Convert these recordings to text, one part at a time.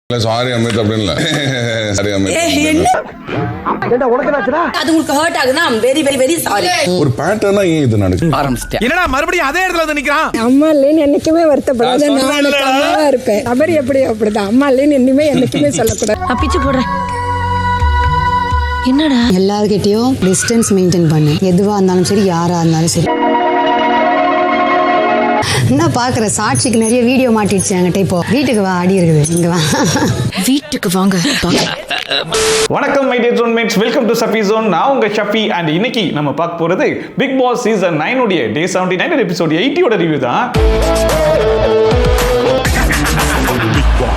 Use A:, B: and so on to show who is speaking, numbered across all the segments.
A: Sorry Amit அப்படின்னு இல்ல. Sorry Amit.
B: அது உங்களுக்கு ஹர்ட் ஆகுதுன்னா வெரி வெரி வெரி சாரி.
A: ஒரு பேட்டர்னா ஏன் இது நடக்குது?
C: ஆரம்பிச்சிட்டேன்.
D: என்னடா மறுபடியும் அதே இடத்துல வந்து நிக்கிறான்?
E: அம்மா இல்லைன்னு என்னைக்குமே வருத்தப்படாத. நான் எனக்கு அம்மாவா இருப்பேன். நபர் எப்படி அப்படிதான். அம்மா இல்லைன்னு இனிமே என்னைக்குமே சொல்லக்கூடாது.
B: பிச்சு போடுறேன். என்னடா
F: எல்லார்கிட்டயும் டிஸ்டன்ஸ் மெயின்டைன் பண்ணு. எதுவா இருந்தாலும் சரி, யாரா இருந்தாலும் சரி. என்ன பாக்குற, சாட்சிக்கு நிறைய வீடியோ மாட்டிடுச்சு என்கிட்ட. இப்போ வீட்டுக்கு வா, அடி இருக்குது, இங்க வா.
B: வீட்டுக்கு வாங்க.
C: வணக்கம் my dear roommates, welcome to Shafi zone. நான் உங்க ஷஃபி. அண்ட் இன்னைக்கு நம்ம பார்க்க போறது பிக் பாஸ் சீசன் 9 உடைய டே 79 எபிசோட் 80 ஓட ரிவ்யூ தான்.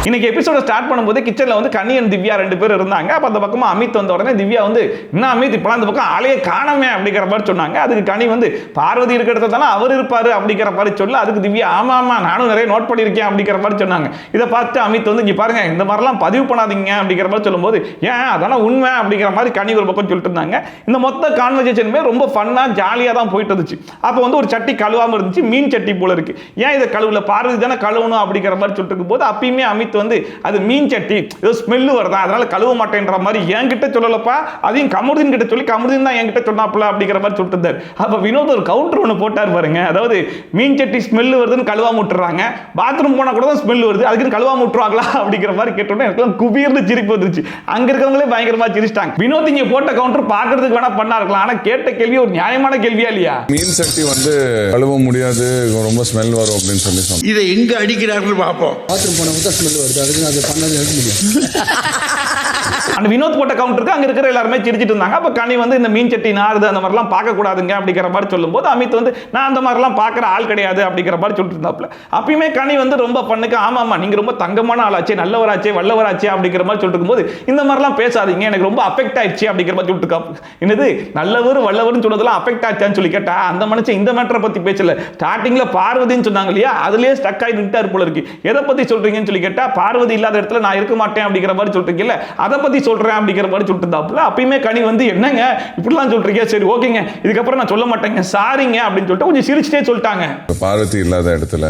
C: இன்னைக்கு எபிசோட ஸ்டார்ட் பண்ணும்போது கிச்சன்ல வந்து கனி அண்ட் திவ்யா ரெண்டு பேர் இருந்தாங்க. அப்ப அந்த பக்கமா அமித் வந்த உடனே திவ்யா வந்து என்ன அமித் இப்பலாம் அந்த பக்கம் ஆளையே காணமே அப்படிங்கிற மாதிரி சொன்னாங்க. அதுக்கு கனி வந்து பார்வதி இருக்கிற இடத்துல அவர் இருப்பாரு அப்படிங்கிற மாதிரி சொல்ல, அதுக்கு திவ்யா ஆமா ஆமா நானும் நிறைய நோட் பண்ணியிருக்கேன் அப்படிங்கிற மாதிரி சொன்னாங்க. இதை பார்த்து அமித் வந்து இங்க பாருங்க இந்த மாதிரிலாம் பதிவு பண்ணாதீங்க அப்படிங்கிற மாதிரி சொல்லும்போது ஏன் அதெல்லாம் உண்மை அப்படிங்கிற மாதிரி கனி ஒரு பக்கம் சொல்லிட்டு இருந்தாங்க. இந்த மொத்த கான்வர்சேஷனுமே ரொம்ப ஃபன்னா ஜாலியாக தான் போயிட்டு இருந்துச்சு. அப்போ வந்து ஒரு சட்டி கழுவாமல் இருந்துச்சு, மீன் சட்டி போல இருக்கு. ஏன் இதை கழுவுல, பார்வதி தானே கழுவணும் அப்படிங்கிற மாதிரி சொல்லிட்டு இருக்கும் போது அப்பயுமே அமித் வந்து அது மீன் சட்டி ஏதோ ஸ்மெல்லு வருதா அதனால கழுவ மாட்டேன்ற மாதிரி என்கிட்ட சொல்லலப்பா, அதையும் கமருதீன் கிட்ட சொல்லி கமருதீன் தான் என்கிட்ட சொன்னாப்ல அப்படிங்கிற மாதிரி சொல்லிட்டு இருந்தார். அப்ப வினோத் ஒரு கவுண்டர் ஒன்று போட்டார் பாருங்க. அதாவது மீன் சட்டி ஸ்மெல்லு வருதுன்னு கழுவாம விட்டுறாங்க, பாத்ரூம் போனா கூட தான் ஸ்மெல் வருது, அதுக்கு கழுவாம விட்டுருவாங்களா அப்படிங்கிற மாதிரி கேட்டோன்னே எனக்கு குபீர்னு சிரிப்பு வந்துருச்சு. அங்க இருக்கவங்களே பயங்கரமா சிரிச்சிட்டாங்க. வினோத் இங்க போட்ட கவுண்டர் பாக்குறதுக்கு வேணா பண்ணா இருக்கலாம், ஆனா கேட்ட கேள்வி ஒரு நியாயமான கேள்வியா இல்லையா?
A: மீன் சட்டி வந்து கழுவ முடியாது, ரொம்ப ஸ்மெல் வரும் அப்படின்னு சொல்லி சொன்னாங்க.
G: இதை எங்க அடிக்கிறார்கள் பார்ப்போம்.
H: பாத்ரூம் போன தான் ஸ்மெல் வருது, அதுக்கு அது பண்ணது எடுக்க முடியும்.
C: அந்த வினோத் போட்ட கவுண்டருக்கு அங்க இருக்கிற எல்லாருமே சிரிச்சிட்டு இருந்தாங்க. அப்ப கனி வந்து இந்த மீன் சட்டி நாறுது அந்த மாதிரிலாம் பார்க்க கூடாதுங்க அப்படிங்கிற மாதிரி சொல்லும்போது அமித் வந்து நான் அந்த மாதிரிலாம் பார்க்குற ஆள் கிடையாது அப்படிங்கிற மாதிரி சொல்லிட்டு இருந்தாப்ல. அப்பயுமே கனி வந்து ரொம்ப பண்ணுக்கு ஆமாமா நீங்க ரொம்ப தங்கமான ஆளாச்சே, நல்லவராச்சே, வல்லவராச்சே அப்படிங்கிற மாதிரி சொல்லிட்டு இருக்கும்போது இந்த மாதிரிலாம் பேசாதீங்க, எனக்கு ரொம்ப அஃபெக்ட் ஆயிடுச்சு அப்படிங்கிற மாதிரி சொல்லிட்டு இருக்காங்க. என்னது நல்லவர் வல்லவர்னு சொன்னதெல்லாம் அஃபெக்ட் ஆச்சான்னு சொல்லி கேட்டா அந்த மனுஷன் இந்த மேட்டரை பத்தி பேசல. ஸ்டார்டிங்ல பார்வதின்னு சொன்னாங்க இல்லையா, அதுலயே ஸ்டக் ஆகி நின்ட்டார் போல இருக்கு. எதை பத்தி சொல்றீங்கன்னு சொல்லி கேட்டா பார்வதி இல்லாத இடத்துல நான் இருக்க மாட்டேன் அப்படிங்கிற மாதிரி சொல்றீங்கல்ல, அதை பத்தி சொல்றேன் அப்படிங்கிற மாதிரி சொல்லிட்டு இருந்தாப்ல. அப்பயுமே கனி வந்து என்னங்க இப்படிலாம் சொல்றீங்க, சரி ஓகேங்க இதுக்கப்புறம் நான் சொல்ல மாட்டேங்க சாரிங்க அப்படின்னு சொல்லிட்டு கொஞ்சம் சிரிச்சிட்டே சொல்லிட்டாங்க.
A: பார்வதி இல்லாத இடத்துல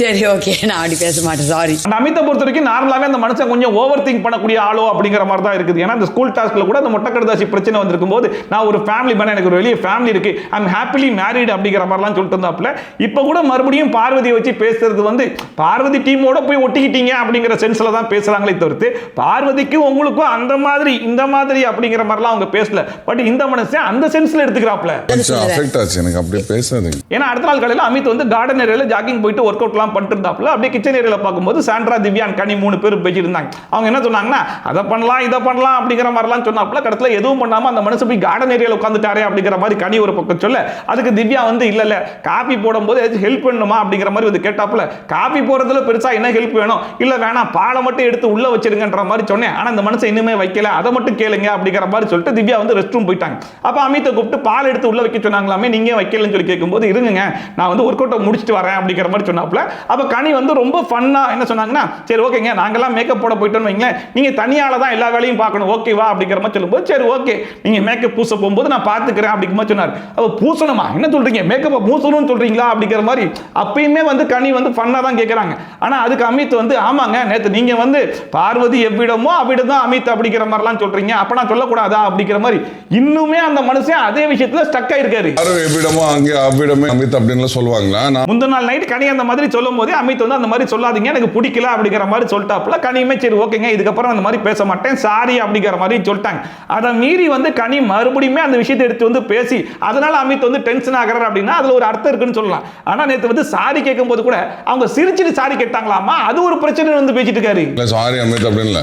B: சரி ஓகே நான் அப்படி பேச மாட்டேன் சாரி.
C: அமித்தை பொறுத்த வரைக்கும் நார்மலாவே அந்த மனுஷன் கொஞ்சம் ஓவர் திங்க் பண்ணக்கூடிய ஆளோ அப்படிங்கிற மாதிரி தான் இருக்குது. ஏன்னா இந்த ஸ்கூல் டாஸ்க்ல கூட அந்த மொட்டக்கடதாசி பிரச்சனை வந்திருக்கும் போது நான் ஒரு ஃபேமிலி மேன், எனக்கு ஒரு வெளிய ஃபேமிலி இருக்கு, ஐ அம் ஹாப்பிலி மேரிட் அப்படிங்கிற மாதிரிலாம் சொல்லிட்டு இருந்தாப்ல. இப்போ கூட மறுபடியும் பார்வதியை வச்சு பேசுறது வந்து பார்வதி டீமோட போய் ஒட்டிக்கிட்டீங்க அப்படிங்கிற சென்ஸ்ல தான் பேசுறாங்களே தவிர்த்து பார்வதிக்கு உங்களுக்கும் அந்த மாதிரி இந்த மாதிரி அப்படிங்கிற மாதிரிலாம் அவங்க பேசல. பட் இந்த மனுஷன் அந்த சென்ஸ்ல எடுத்துக்கிறாப்ல.
A: கொஞ்சம் அஃபெக்ட் ஆச்சு எனக்கு, அப்படியே பேசாதீங்க.
C: ஏன்னா அடுத்த நாள் காலையில அமித் வந்து கார்டன் ஏரியால ஜாகிங் போயிட்டு ஒர்க் அவுட்லாம் பண்ணிட்டு இருந்தாப்ல. அப்படியே கிச்சன் ஏரியால பார்க்கும்போது சாண்ட்ரா, திவ்யா, கனி 3 பேர் பேசிட்டு இருந்தாங்க. அவங்க என்ன சொன்னாங்கன்னா அதை பண்ணலாம் இதை பண்ணலாம் அப்படிங்கிற மாதிரிலாம் சொன்னாப்ல. கடத்துல எதுவும் பண்ணாம அந்த மனுஷன் போய் கார்டன் ஏரியால உட்காந்துட்டாரே அப்படிங்கிற மாதிரி கனி ஒரு பக்கம் சொல்ல, அதுக்கு திவ்யா வந்து இல்ல இல்ல காபி போடும்போது ஏதாச்சும் ஹெல்ப் பண்ணணுமா அப்படிங்கிற மாதிரி வந்து கேட்டாப்ல. காபி போறதுல பெருசா என்ன ஹெல்ப் வேணும், இல்ல வேணாம் பாலை மட்டும் எடுத்து உள்ள வச்சிருங்கன்ற மாதிரி சொன்னேன். ஆனா இந்த மனுஷன் இன்னுமே வைக்கல, அதை மட்டும் கேளுங்க அப்படிங்கிற மாதிரி சொல்லிட்டு திவ்யா வந்து ரெஸ்ட் ரூம் போயிட்டாங்க. அப்ப அமித்தை கூப்பிட்டு பால் எடுத்து உள்ள வைக்க சொன்னாங்களாமே, நீங்க வைக்கலன்னு சொல்லி கேட்கும்போது இருங்க நான் வந்து ஒர்க் அவுட் முடிச்சுட்டு வரேன் அப்படிங்கிற மாதிரி சொன்னாப்ல. அப்ப கனி வந்து ரொம்ப ஃபன்னா என்ன சொன்னாங்கன்னா சரி ஓகேங்க நாங்கெல்லாம் மேக்கப் போட போயிட்டோம்னு வைங்களேன், நீங்க தனியால தான் எல்லா வேலையும் பார்க்கணும் ஓகேவா அப்படிங்கிற மாதிரி சொல்லும்போது சரி ஓகே நீங்க மேக்கப் பூச போகும்போது நான் பாத்துக்கிறேன் அப்படிங்கிற மாதிரி சொன்னார். அப்ப பூசணுமா என்ன சொல்றீங்க, மேக்கப் பூசணும்னு சொல்றீங்களா அப்படிங்கிற மாதிரி அப்பயுமே வந்து கனி வந்து ஃபன்னா தான் கேட்கறாங்க. ஆனா அதுக்கு அமித் வந்து ஆமாங்க நேத்து நீங்க வந்து பார்வதி எவ்விடமோ அவ்விடம் தான் அமித் அப்படிங்கிற மாதிரிலாம் சொல்றீங்க, அப்ப நான் சொல்லக்கூடாதா அப்படிங்கிற மாதிரி இன்னுமே அந்த மனுஷன் அதே விஷயத்துல ஸ்டக் ஆயிருக்காரு.
A: எவ்விடமோ அங்கே அவ்விடமே அமித் அப்படின்னு சொல்லுவாங்களா?
C: முந்தின நாள் நைட் கனி அந்த மாதிரி சொல்லும் போதே அமித் வந்து அந்த மாதிரி சொல்லாதீங்க எனக்கு பிடிக்கல அப்படிங்கிற மாதிரி சொல்லிட்டாப்ல. கனியுமே சரி ஓகேங்க இதுக்கப்புறம் அந்த மாதிரி பேச மாட்டேன் சாரி அப்படிங்கிற மாதிரி சொல்லிட்டாங்க. அதை மீறி வந்து கனி மறுபடியும் அந்த விஷயத்தை எடுத்து வந்து பேசி அதனால அமித் வந்து டென்ஷன் ஆகிறார் அப்படின்னா அதுல ஒரு அர்த்தம் இருக்குன்னு சொல்லலாம். ஆனா நேத்து வந்து சாரி கேட்கும் போது கூட அவங்க சிரிச்சிட்டு சாரி கேட்டாங்களாமா, அது ஒரு பிரச்சனை வந்து பேசிட்டு இருக்காரு.
A: சாரி அமித் அப்படின்னு இல்ல.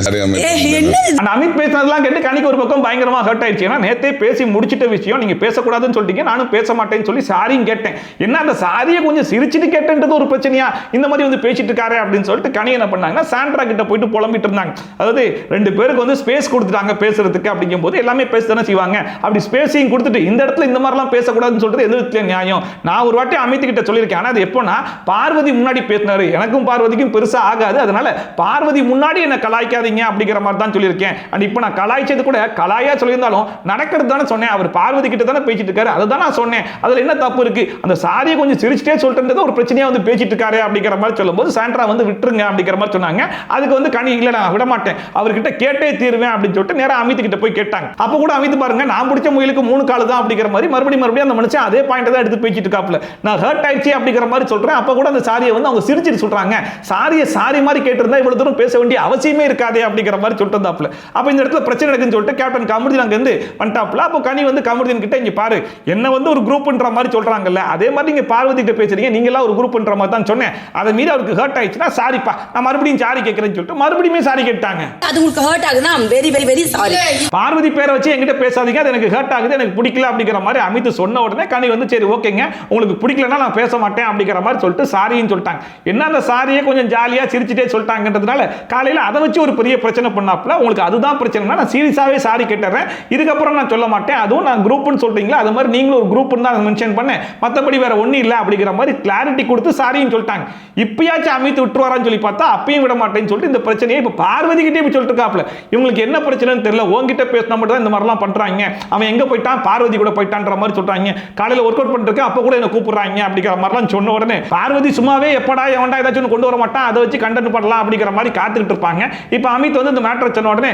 A: சாரி அமித்.
C: அமித் பேசினதெல்லாம் கேட்டு கனிக்கு ஒரு பக்கம் பயங்கரமா ஹர்ட் ஆயிடுச்சு. ஏன்னா நேத்தே பேசி முடிச்சிட்ட விஷயம் நீங்க பேசக்கூடாதுன்னு சொல்லிட்டீங்க, நானும் பேச மாட்டேன்னு சொல்லி சாரியும் கேட்டேன். என்ன அந்த சாரியை கொஞ்சம் சிரிச்சிட்டு கேட்டேன்றது ஒரு பிரச்சனையா, இந்த மாதிரி வந்து பேசிட்டு இருக்காரு அப்படின்னு சொல்லிட்டு கனி என்ன பண்ணாங்கன்னா சாண்ட்ரா கிட்ட போயிட்டு புலம்பிட்டு இருந்தாங்க. அதாவது 2 பேருக்கு வந்து ஸ்பேஸ் கொடுத்துட்டாங்க பேசுறதுக்கு அப்படிங்கும் போது எல்லாமே பேச தானே செய்வாங்க. அப்படி ஸ்பேஸையும் கொடுத்துட்டு இந்த இடத்துல இந்த மாதிரிலாம் பேசக்கூடாதுன்னு சொல்றது எது விதத்துல நியாயம்? நான் ஒரு வாட்டி அமித் கிட்ட சொல்லியிருக்கேன். ஆனா அது எப்போனா பார்வதி முன்னாடி பேசினாரு, எனக்கும் பார்வதிக்கும் பெருசா ஆகாது, அதனால பார்வதி முன்னாடி என்ன கலாய்க்காதீங்க அப்படிங்கிற அப்படிங்கிற மாதிரி தான் சொல்லியிருக்கேன். அண்ட் இப்போ நான் கலாய்ச்சது கூட கலாயா சொல்லியிருந்தாலும் நடக்கிறது தானே சொன்னேன். அவர் பார்வதி கிட்ட தானே பேசிட்டு இருக்காரு, அதை தான் நான் சொன்னேன். அதுல என்ன தப்பு இருக்கு? அந்த சாரியை கொஞ்சம் சிரிச்சிட்டே சொல்லிட்டு ஒரு பிரச்சனையா வந்து பேசிட்டு இருக்காரு அப்படிங்கிற மாதிரி சொல்லும்போது சாண்ட்ரா வந்து விட்டுருங்க அப்படிங்கிற மாதிரி சொன்னாங்க. அதுக்கு வந்து கனி இல்ல நான் விட மாட்டேன், அவர்கிட்ட கேட்டே தீருவேன் அப்படின்னு சொல்லிட்டு நேரா அமித் கிட்ட போய் கேட்டாங்க. அப்ப கூட அமித் பாருங்க, நான் பிடிச்ச முயலுக்கு 3 கால் தான் அப்படிங்கிற மாதிரி மறுபடியும் அந்த மனுஷன் அதே பாயிண்ட் தான் எடுத்து பேசிட்டு இருக்காப்ல. நான் ஹர்ட் ஆயிடுச்சு அப்படிங்கிற மாதிரி சொல்றேன். அப்ப கூட அந்த சாரியை வந்து அவங்க சிரிச்சிட்டு சொல்றாங்க, சாரியை சாரி மாதிரி கேட்டிருந்தா இவ்வளவு தூரம் பேச வேண்டிய அவசியமே இருக்காதே அப்படிங்கிற மாதிரி சொல்லிட்டு இருந்தாப்ல. அப்ப இந்த இடத்துல பிரச்சனை நடக்குன்னு சொல்லிட்டு கேப்டன் கமருதீன் அங்க இருந்து வந்துட்டாப்ல. அப்போ கனி வந்து கமருதீன் கிட்ட இங்க பாரு, என்ன வந்து ஒரு குரூப்ன்ற மாதிரி சொல்றாங்கல்ல, அதே மாதிரி நீங்க பார்வதி கிட்ட பேசுறீங்க, நீங்க எல்லாம் ஒரு குரூப்ன்ற மாதிரி தான் சொன்னேன். அதை மீறி அவருக்கு ஹர்ட் ஆயிடுச்சுன்னா சாரிப்பா, நான் மறுபடியும் சாரி கேட்கறேன்னு சொல்லிட்டு மறுபடியும் சாரி கேட்டாங்க.
B: அது உங்களுக்கு ஹர்ட் ஆகுதுன்னா very very very sorry.
C: Parvathi பேரை வச்சு என்கிட்ட பேசாதீங்க, அது எனக்கு ஹர்ட் ஆகுது, எனக்கு பிடிக்கல அப்படிங்கிற மாதிரி அமித் சொன்ன உடனே கனி வந்து சரி ஓகேங்க, உங்களுக்கு பிடிக்கலன்னா நான் பேச மாட்டேன் அப்படிங்கிற மாதிரி சொல்லிட்டு சாரின்னு சொல்லிட்டாங்க. என்ன அந்த சாரியை கொஞ்சம் ஜாலியா சிரிச்சிட்டே சொல்லிட்டாங்கன்றதுனால காலையில அதை வச்சு ஒரு பெரிய பிரச்சனை பண்ணாப்ல. உங்களுக்கு அதுதான் பிரச்சனைனா நான் சீரியஸாவே சாரி கேட்டுறேன், இதுக்கப்புறம் நான் சொல்ல மாட்டேன், அதுவும் நான் குரூப்னு சொல்றீங்களா, அது மாதிரி நீங்களும் ஒரு குரூப்னு தான் மென்ஷன் பண்ணேன், மற்றபடி வேற ஒன்றும் இல்லை அப்படிங்கிற மாதிரி கிளாரிட்டி கொடுத்து சாரின்னு சொல்லிட்டாங்க. இப்பயாச்சும் அமித் விட்டுருவாரான்னு சொல்லி பார்த்தா அப்பயும் விட மாட்டேன்னு சொல்லிட்டு இந்த பிரச்சனையை இப்போ பார்வதி கிட்டே இப்படி சொல்லிட்டு இருக்காப்ல. இவங்களுக்கு என்ன பிரச்சனைன்னு தெரியல, உங்ககிட்ட பேசினா மட்டும் தான் இந்த மாதிரிலாம் பண்றாங்க, அவன் எங்க போயிட்டான் பார்வதி கூட போயிட்டான்ற மாதிரி சொல்றாங்க. காலையில் ஒர்க் அவுட் பண்ணிட்டு அப்போ கூட என்ன கூப்பிடுறாங்க அப்படிங்கிற மாதிரிலாம் சொன்ன உடனே பார்வதி சும்மாவே எப்படா எவன்டா ஏதாச்சும் கொண்டு வர மாட்டான், அதை வச்சு கண்டென்ட் பண்ணலாம் அப்படிங்கிற மாதிரி காத்துக்கிட்டு இருப்பாங்க. இப்போ அமித் வந்து இந்த மேட்டரை சொன்ன உடனே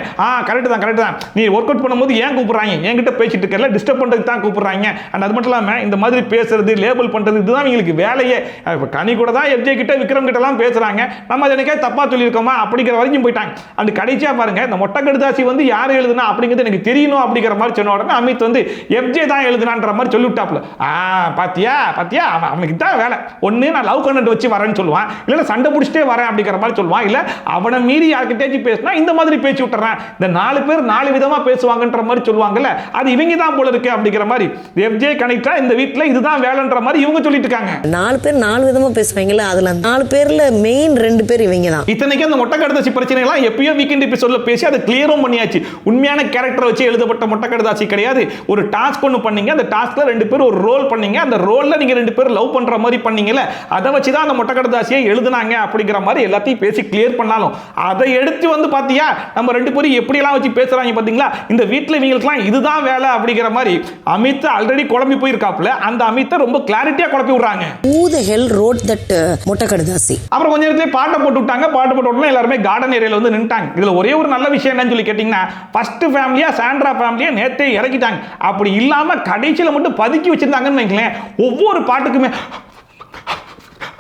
C: கரெக்ட் தான், நீ ஒர்க் அவுட் பண்ணும்போது ஏன் கூப்பிடுறாங்க, என்கிட்ட பேசிட்டு இருக்கல, டிஸ்டர்ப் பண்றதுக்கு தான் கூப்பிடுறாங்க. அண்ட் அது மட்டும் இல்லாமல் இந்த மாதிரி பேசுறது லேபிள் பண்றது இதுதான் உங்களுக்கு வேலையே. கனி கூட தான் எஃப்ஜே கிட்ட விக்ரம் கிட்ட எல்லாம் பேசுறாங்க, நம்ம அதை எனக்கே தப்பா சொல்லியிருக்கோமா அப்படிங்கிற வரைக்கும் போயிட்டாங்க. அந்த கடைசியா பாருங்க, இந்த மொட்டை கடுதாசி வந்து யார் எழுதுனா அப்படிங்கிறது எனக்கு தெரியணும் அப்படிங்கிற மாதிரி சொன்ன உடனே அமித் வந்து எஃப்ஜே தான் எழுதுனான்ற மாதிரி சொல்லிவிட்டாப்ல. பாத்தியா அவனுக்கு தான் வேலை, ஒன்னு நான் லவ் கண்டென்ட் வச்சு வரேன்னு சொல்லுவான், இல்ல சண்டை பிடிச்சிட்டே வரேன் அப்படிங்கிற மாதிரி சொல்லுவான், இல்ல அவனை மீறி யார்கிட்டேயும் பேசினா இந்த மாதிரி பேச்சு விட்டுறான், இந்த 4 பேர் 4 விதமா பேசுவாங்கன்ற மாதிரி சொல்லுவாங்கல்ல, அது இவங்க தான் போல இருக்கு அப்படிங்கிற மாதிரி எஃப்ஜே கனெக்டா இந்த வீட்ல இதுதான் வேலைன்ற மாதிரி இவங்க சொல்லிட்டு இருக்காங்க.
I: 4 பேர் 4 விதமா பேசுவாங்கல்ல, அதுல 4 பேர்ல மெயின் 2 பேர் இவங்க தான்.
C: இத்தனைக்கு அந்த மொட்டை கடுதாசி பிரச்சனை எல்லாம் எப்பயோ வீக்கெண்ட் எபிசோட்ல பேசி அதை கிளியரும் பண்ணியாச்சு. உண்மையான கேரக்டர் வச்சு எழுதப்பட்ட மொட்டை கடுதாசி கிடையாது. ஒரு டாஸ்க் ஒன்று பண்ணீங்க, அந்த டாஸ்க்ல 2 பேர் ஒரு ரோல் பண்ணீங்க, அந்த ரோல்ல நீங்க 2 பேர் லவ் பண்ற மாதிரி பண்ணீங்கல்ல, அதை வச்சு தான் அந்த மொட்டை கடுதாசியை எழுதுனாங்க அப்படிங்கிற மாதிரி எல்லாத்தையும் பேசி கிளியர் பண்ணாலும் அதை எடுத்து வந்து பாத்தியா நம்ம 2 பேரும் எப்படி எல்லாம் வச்சு பேசுறாங்க பாத்தீங்களா, இந்த வீட்ல இவங்களுக்குலாம் இதுதான் வேலை அப்படிங்கிற மாதிரி அமித் ஆல்ரெடி குழம்பி போயிருக்காப்ல. அந்த அமித்தை ரொம்ப கிளாரிட்டியா குழப்பி விடுறாங்க.
I: Who the hell wrote that மொட்டை கடுதாசி?
C: அப்புறம் கொஞ்ச நேரத்துல பாட்டை போட்டு விட்டாங்க. பாட்டு போட்ட உடனே எல்லாருமே கார்டன் ஏரியால வந்து நின்னுட்டாங்க. இதுல ஒரே ஒரு நல்ல விஷயம் என்னன்னு சொல்லி கேட்டீங்கன்னா, ஃபர்ஸ்ட் ஃபேமிலியா சாண்ட்ரா ஃபேமிலியா நேத்தே இறக்கிட்டாங்க. அப்படி இல்லாம கடைசியில மட்டும் பதுக்கி வச்சிருந்தாங்கன்னு வைங்களேன், ஒவ்வொரு பாட்டுக்குமே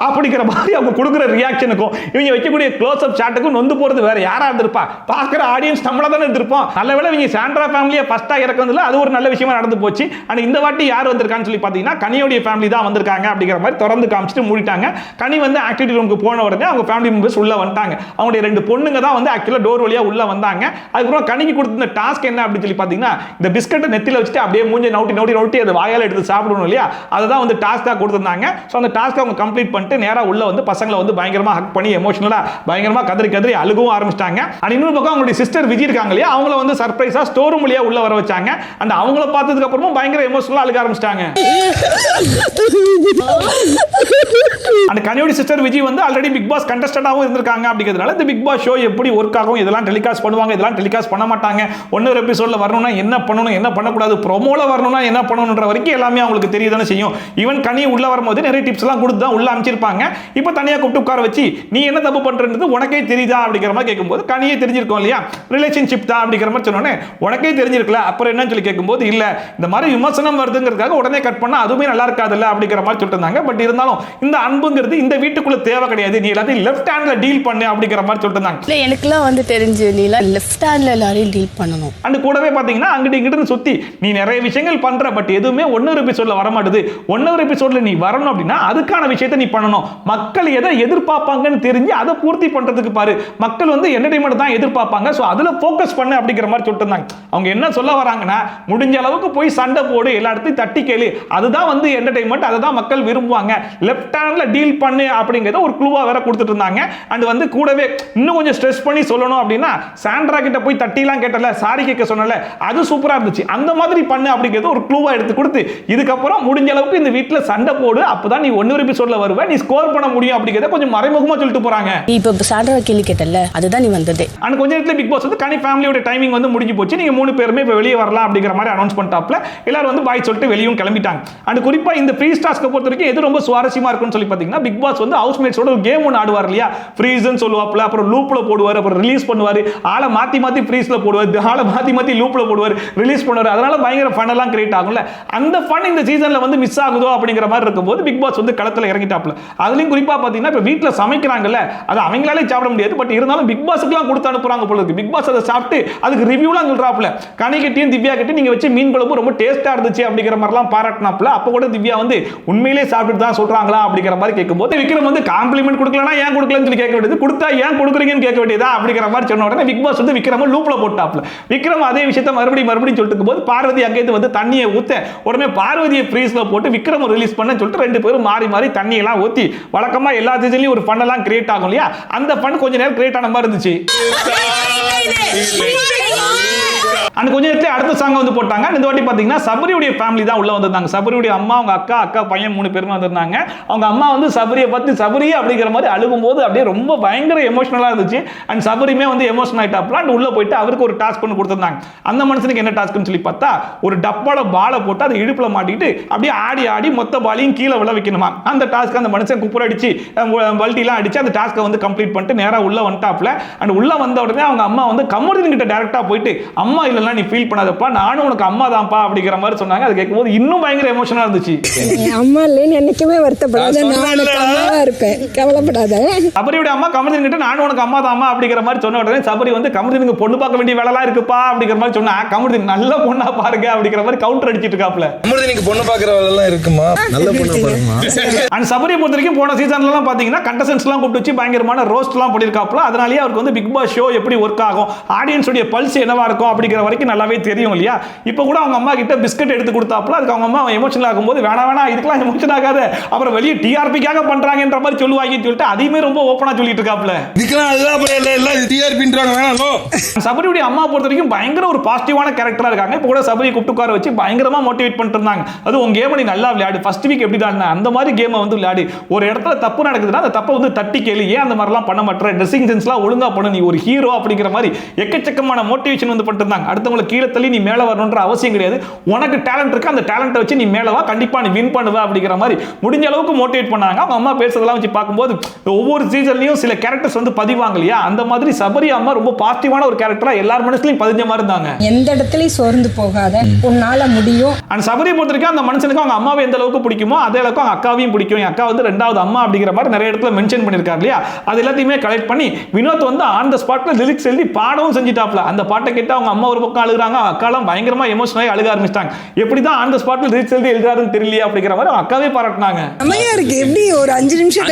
C: அப்படிங்கிற மாதிரி அவங்க கொடுக்குற ரியாக்ஷனுக்கும் இவங்க வைக்கக்கூடிய க்ளோஸ் அப் ஷாட்டுக்கும் நொந்து போறது வேற யாரா இருந்திருப்பா, பார்க்குற ஆடியன்ஸ் நம்மள தானே இருந்திருப்போம். நல்ல வேளை இவங்க சாண்ட்ரா ஃபேமிலியை ஃபர்ஸ்டா இறக்குறதுல அது ஒரு நல்ல விஷயமா நடந்து போச்சு. ஆனால் இந்த வாட்டி யார் வந்திருக்கான்னு சொல்லி பார்த்தீங்கன்னா கனியோடைய ஃபேமிலி தான் வந்திருக்காங்க அப்படிங்கிற மாதிரி திறந்து காமிச்சிட்டு மூடிட்டாங்க. கனி வந்து ஆக்டிவிட்டி ரூமுக்கு போன உடனே அவங்க ஃபேமிலி மெம்பர்ஸ் உள்ள வந்துட்டாங்க. அவங்களுடைய 2 பொண்ணுங்க தான் வந்து ஆக்சுவலாக டோர் வழியா உள்ள வந்தாங்க. அதுக்கப்புறம் கனிக்கு கொடுத்த டாஸ்க் என்ன அப்படின்னு சொல்லி பார்த்தீங்கன்னா, இந்த பிஸ்கட்டை நெத்தில வச்சுட்டு அப்படியே மூஞ்சி நவுட்டி அதை வாயால் எடுத்து சாப்பிடணும் இல்லையா, அதுதான் வந்து டாஸ்க்காக கொடுத்துருந்தாங்க. ஸோ அந்த டாஸ்க் அவங்க கம்ப்ளீட் பண்ணிட்டு நேரா உள்ள வந்து பசங்களை வந்து பயங்கரமா ஹக் பண்ணி எமோஷனலா பயங்கரமா கதறி அழுகவும் ஆரம்பிச்சிட்டாங்க. அண்ட் இன்னொரு பக்கம் அவங்களுடைய சிஸ்டர் விஜி இருக்காங்க இல்லையா, அவங்கள வந்து சர்ப்ரைஸா ஸ்டோர் ரூம் வழியா உள்ள வர வச்சாங்க. அண்ட் அவங்கள பார்த்ததுக்கு அப்புறமா பயங்கர எமோஷனலா அழுக ஆரம்பிச்சிட்டாங்க. அந்த கனியோட சிஸ்டர் விஜி வந்து ஆல்ரெடி பிக் பாஸ் கண்டஸ்டன்டாவும் இருந்திருக்காங்க. அப்படிங்கிறதுனால இந்த பிக் பாஸ் ஷோ எப்படி ஒர்க் ஆகும், இதெல்லாம் டெலிகாஸ்ட் பண்ணுவாங்க, இதெல்லாம் டெலிகாஸ்ட் பண்ண மாட்டாங்க, ஒன்னொரு எபிசோட்ல வரணும்னா என்ன பண்ணணும், என்ன பண்ணக்கூடாது, ப்ரோமோல வரணும்னா என்ன பண்ணணும்ன்ற வரைக்கும் எல்லாமே அவங்களுக்கு தெரியதானே செய்யும். ஈவன் கனி உள்ள வரும்போது நிறைய டிப்ஸ் எல்லாம் கொடுத்து தான் உள்ள அமைச்சிருப்பாங்க. இப்போ தனியாக கூப்பிட்டு உட்கார வச்சு நீ என்ன தப்பு பண்றது உனக்கே தெரியுதா அப்படிங்கிற மாதிரி கேட்கும்போது கனியே தெரிஞ்சிருக்கோம் இல்லையா, ரிலேஷன்ஷிப் தான் அப்படிங்கிற மாதிரி சொன்னோன்னே உனக்கே தெரிஞ்சிருக்கல அப்புறம் என்னன்னு சொல்லி கேட்கும்போது இல்ல இந்த மாதிரி விமர்சனம் வருதுங்கிறதுக்காக உடனே கட் பண்ணா அதுவுமே நல்லா இருக்காதுல்ல அப்படிங்கிற மாதிரி சொல்லிட்டு இருந்தாங்க. பட் இருந்தாலும் இந்த அன்புங்கிறது இந்த வீட்டுக்குள்ள தேவை கிடையாது, நீ எல்லாத்தையும் லெஃப்ட் ஹேண்ட்ல டீல் பண்ணு அப்படிங்கிற மாதிரி சொல்லிட்டு இருந்தாங்க.
J: இல்ல எனக்குலாம் வந்து தெரிஞ்சு நீ லெஃப்ட் ஹேண்ட்ல எல்லாரையும் டீல் பண்ணணும்.
C: அண்ட் கூடவே பாத்தீங்கன்னா அங்கிட்டு இங்கிட்டு சுத்தி நீ நிறைய விஷயங்கள் பண்ற, பட் எதுவுமே ஒன்னொரு எபிசோட்ல வர மாட்டுது. ஒன்னொரு எபிசோட்ல நீ வரணும் அப்படின்னா அதுக்கான விஷயத்தை நீ பண்ணணும். மக்கள் எதை எதிர்பார்ப்பாங்கன்னு தெரிஞ்சு அதை பூர்த்தி பண்றதுக்கு பாரு. மக்கள் வந்து என்டர்டைன்மெண்ட் தான் எதிர்பார்ப்பாங்க, சோ அதுல ஃபோக்கஸ் பண்ணு அப்படிங்கிற மாதிரி சொல்லிட்டு இருந்தாங்க. அவங்க என்ன சொல்ல வராங்கன்னா, முடிஞ்ச அளவுக்கு போய் சண்டை போடு, எல்லா இடத்தையும் தட்டி கேளு, அதுதான் வந்து என்டர்டைன்மெண்ட், அதை தான் மக்கள் விரும்புவாங்க. லெஃப்ட் ஹேண்ட்ல டீல் பண்ணு அப்படிங்கறத ஒரு க்ளூவா வேற கொடுத்துட்டு இருந்தாங்க. அண்ட் வந்து கூடவே இன்னும் கொஞ்சம் ஸ்ட்ரெஸ் பண்ணி சொல்லணும் அப்படின்னா, சாண்ட்ரா கிட்ட போய் தட்டிலாம் கேட்டல, சாரி கேட்க சொன்னல, அது சூப்பரா இருந்துச்சு, அந்த மாதிரி பண்ணு அப்படிங்கறத ஒரு க்ளூவா எடுத்து கொடுத்து இதுக்கப்புறம் முடிஞ்ச அளவுக்கு இந்த வீட்டுல சண்டை போடு, அப்பதான் நீ ஒன்னொரு எபிசோட்ல வருவ, நீ நீ ஸ்கோர் பண்ண முடியும் அப்படிங்கிறத கொஞ்சம் மறைமுகமா சொல்லிட்டு போறாங்க.
J: இப்போ சாண்ட்ரா கேள்வி கேட்டல, அதுதான் நீ வந்ததே.
C: அண்ட் கொஞ்ச நேரத்துல பிக் பாஸ் வந்து கனி ஃபேமிலியோட டைமிங் வந்து முடிஞ்சு போச்சு, நீங்க 3 பேருமே இப்போ வெளியே வரலாம் அப்படிங்கிற மாதிரி அனௌன்ஸ் பண்ணிட்டாப்ல. எல்லாரும் வந்து பாய் சொல்லிட்டு வெளியும் கிளம்பிட்டாங்க. அண்ட் குறிப்பா இந்த ஃப்ரீஸ் டாஸ்க்கை பொறுத்த வரைக்கும் எது ரொம்ப சுவாரஸ்யமா இருக்கும்னு சொல்லி பார்த்தீங்கன்னா, பிக் பாஸ் வந்து ஹவுஸ்மேட்ஸோட ஒரு கேம் ஒன்று ஆடுவார் இல்லையா, ஃப்ரீஸ்ன்னு சொல்லுவாப்ல, அப்புறம் லூப்ல போடுவார், அப்புறம் ரிலீஸ் பண்ணுவார், ஆளை மாத்தி மாத்தி ஃப்ரீஸ்ல போடுவார், ஆளை மாத்தி மாத்தி லூப்ல போடுவார், ரிலீஸ் பண்ணுவார். அதனால பயங்கர ஃபன் எல்லாம் கிரியேட் ஆகும்ல. அந்த ஃபன் இந்த சீசன்ல வந்து மிஸ் ஆகுதோ அப்படிங்கிற மாதிரி இருக்கும்போது பிக் பாஸ் வந்து களத்துல இறங்கிட்டாப்ல. அதுலயும் குறிப்பா பார்த்தீங்கன்னா, இப்போ வீட்டில் சமைக்கிறாங்கல்ல, அது அவங்களாலே சாப்பிட முடியாது, பட் இருந்தாலும் பிக் பாஸ்க்குலாம் கொடுத்து அனுப்புறாங்க போல இருக்கு. பிக் பாஸ் அதை சாப்பிட்டு அதுக்கு ரிவ்யூலாம் சொல்றாப்ல. கனி கிட்டையும் திவ்யா கிட்ட நீங்க வச்சு மீன் குழம்பு ரொம்ப டேஸ்டா இருந்துச்சு அப்படிங்கிற மாதிரிலாம் பாராட்டினாப்ல. அப்போ கூட திவ்யா வந்து உண்மையிலே சாப்பிட்டு தான் சொல்றாங்களா அப்படிங்கிற மாதிரி கேட்கும்போது விக்ரம் வந்து காம்ப்ளிமெண்ட் கொடுக்கலனா ஏன் கொடுக்கலன்னு சொல்லி கேட்க வேண்டியது, கொடுத்தா ஏன் கொடுக்குறீங்கன்னு கேட்க வேண்டியதா அப்படிங்கிற மாதிரி சொன்ன உடனே பிக் பாஸ் வந்து விக்ரம லூப்ல போட்டாப்ல. விக்ரம் அதே விஷயத்தை மறுபடியும் சொல்லிட்டு போது பார்வதி அங்கேயிருந்து வந்து தண்ணியை ஊத்த உடனே பார்வதியை ஃப்ரீஸ்ல போட்டு விக்ரம் ரிலீஸ் பண்ண சொல்லிட்டு 2 பேரும் மாறி மாறி தண்ணி எல்லாம் ஊத்தி வழக்கமா எல்லா சீசன்லயும் ஒரு ஃபன் எல்லாம் கிரியேட் ஆகும் இல்லையா, அந்த ஃபன் கொஞ்ச நேரம் கிரியேட் ஆன மாதிரி இருந்துச்சு. அண்ட் கொஞ்ச நேரத்துல அடுத்த சாங் வந்து போட்டாங்க. இந்த வாட்டி பாத்தீங்கன்னா சபரியுடைய ஃபேமிலி தான் உள்ள வந்திருந்தாங்க. சபரியுடைய அம்மா, அவங்க அக்கா பையன் 3 பேரும் வந்திருந்தாங்க. அவங்க அம்மா வந்து சபரியை பார்த்து சபரி அப்படிங்கிற மாதிரி அழுகும்போது அப்படியே ரொம்ப பயங்கர எமோஷனலா இருந்துச்சு. அண்ட் சபரியுமே வந்து எமோஷனல் ஆயிட்டாப்ல. அண்ட் உள்ள போயிட்டு அவருக்கு ஒரு டாஸ்க் பண்ணி கொடுத்திருந்தாங்க. அந்த மனுஷனுக்கு என்ன டாஸ்க்னு சொல்லி பார்த்தா, ஒரு டப்பால பாலை போட்டு அதை இடுப்புல மாட்டிட்டு அப்படியே ஆடி மொத்த பாலையும் கீழே விழ வைக்கணுமா. அந்த டாஸ்க் அந்த மனுஷன் குப்புற அடிச்சு வல்ட்டிலாம் அடிச்சு அந்த டாஸ்க்கை வந்து கம்ப்ளீட் பண்ணிட்டு நேரா உள்ள வந்துட்டாப்ல. அண்ட் உள்ள வந்த உடனே அவங்க அம்மா வந்து கமருதீன் கிட்ட டைரக்டா போயிட்டு, அம்மா இல்ல நீ ஃபீல் பண்ணாதப்பா, நானும் உனக்கு அம்மா தான்ப்பா அப்படிங்கிற மாதிரி சொன்னாங்க. அது கேட்கும்போது இன்னும் பயங்கர எமோஷனலா இருந்துச்சு.
E: அம்மா இல்லைன்னு என்னைக்குமே வருத்தப்படாத, நான் உனக்கு அம்மாவா இருப்பேன், கவலைப்படாத.
C: சபரியோட அம்மா கமருதீன் கிட்ட நானும் உனக்கு அம்மா தான்மா அப்படிங்கிற மாதிரி சொன்ன உடனே சபரி வந்து கமருதீனுக்கு பொண்ணு பார்க்க வேண்டிய வேலைலாம் இருக்குப்பா அப்படிங்கிற மாதிரி சொன்னா, கமருதீன் நல்ல பொண்ணா பாருங்க அப்படிங்கிற மாதிரி கவுண்டர் அடிச்சிட்டு இருக்காப்ல.
H: கமருதீனுக்கு பொண்ணு பார்க்குற வேலைலாம் இருக்குமா, நல்ல பொண்ணா பாருங்கம்மா.
C: அண்ட் சபரியை பொறுத்த வரைக்கும் போன சீசன்ல எல்லாம் பாத்தீங்கன்னா கண்டஸ்டன்ட்ஸ் எல்லாம் கூப்பிட்டு வச்சு பயங்கரமான ரோஸ்ட் எல்லாம் பண்ணிருக்காப்ல. அதனாலேயே அவருக்கு வந்து பிக் பாஸ் ஷோ எப்படி ஒர்க் ஆகும், ஆடியன்ஸ் உடைய பல்ஸ் என்னவா இருக்கும் அப்படிங்கிற வரைக்கும் நல்லாவே தெரியும் இல்லையா. இப்போ கூட அவங்க அம்மா கிட்ட பிஸ்கட் எடுத்து கொடுத்தாப்ல. அதுக்கு அவங்க அம்மா எமோஷனல் ஆகும்போது வேணாம் இதுக்கெல்லாம் எமோஷன் ஆகாத, அப்புறம் வெளியே டிஆர்பிக்காக பண்றாங்கன்ற மாதிரி சொல்லுவாங்கன்னு சொல்லிட்டு அதையுமே ரொம்ப ஓப்பனா சொல்லிட்டு இருக்காப்ல. சபரியுடைய அம்மா பொறுத்த வரைக்கும் பயங்கர ஒரு பாசிட்டிவான கேரக்டரா இருக்காங்க. இப்போ கூட சபரியை கூப்பிட்டு உட்கார வச்சு பயங்கரமா மோட்டிவேட் பண்ணிட்டு இருந்தாங்க. அது உங்க கேம் நீ நல்லா விளையாடு, ஃபர்ஸ்ட் வீக் எப்படி தான் அந்த மாதிரி கேமை வந்து விளையாடு, ஒரு இடத்துல தப்பு நடக்குதுன்னா அந்த தப்பை வந்து தட்டி கேளு, ஏன் அந்த மாதிரிலாம் பண்ண மாட்டேற, ட்ரெஸ்ஸிங் சென்ஸ்லாம் ஒழுங்கா பண்ணு, நீ ஒரு ஹீரோ அப்படிங்கிற மாதிரி எக்கச்சக்கமான மோட்டிவேஷன் வந்து பண்ணிட்டு இருந்தாங்க. அடுத்தவங்களை கீழே தள்ளி நீ மேலே வரணுன்ற அவசியம் கிடையாது, உனக்கு டேலண்ட் இருக்கு, அந்த டேலண்ட்டை வச்சு நீ மேலே வா, கண்டிப்பா நீ வின் பண்ணுவ அப்படிங்கிற மாதிரி முடிஞ்ச அளவுக்கு மோட்டிவேட் பண்ணாங்க. அவங்க அம்மா பேசுறதெல்லாம் வச்சு பார்க்கும்போது ஒவ்வொரு சீசன்லயும் சில கேரக்டர்ஸ் வந்து பதிவாங்க இல்லையா, அந்த மாதிரி சபரி அம்மா ரொம்ப பாசிட்டிவான ஒரு கேரக்டரா எல்லார் மனசுலயும் பதிஞ்ச மாதிரி இருந்தாங்க.
E: எந்த இடத்துலயும் சோர்ந்து போகாத, உன்னால முடியும்.
C: அண்ட் சபரியை பொறுத்த வரைக்கும் அந்த மனுஷனுக்கு அவங்க அம்மாவை எந்த அளவுக்கு பிடிக்குமோ அதே அளவுக்கு அவங்க அக்காவையும் பிடிக்கும். என் அக்கா வந்து 2வது அம்மா அப்படிங்கிற மாதிரி நிறைய இடத்துல மென்ஷன் பண்ணிருக்காரு இல்லையா. அது எல்லாத்தையுமே கலெக்ட் பண்ணி வினோத் வந்து ஆன் த ஸ்பாட்ல லிரிக்ஸ் எழுதி பாடவும் செஞ்சுட்டாப்ல. அந்த பாட்டை கேட்டு அவங்க அம்மா ஒரு பக்கம் அழுகுறாங்க, அக்காலாம் பயங்கரமா எமோஷனலா அழுக ஆரம்பிச்சிட்டாங்க. எப்படி தான் ஆன் த ஸ்பாட்ல லிரிக்ஸ் எழுதி எழுதுறாருன்னு தெரியலையே அப்படிங்கிற மாதிரி அவங்க அக்காவே பாராட்டினாங்க.
E: அம்மையா இருக்கு, எப்படி ஒரு 5 நிமிஷம்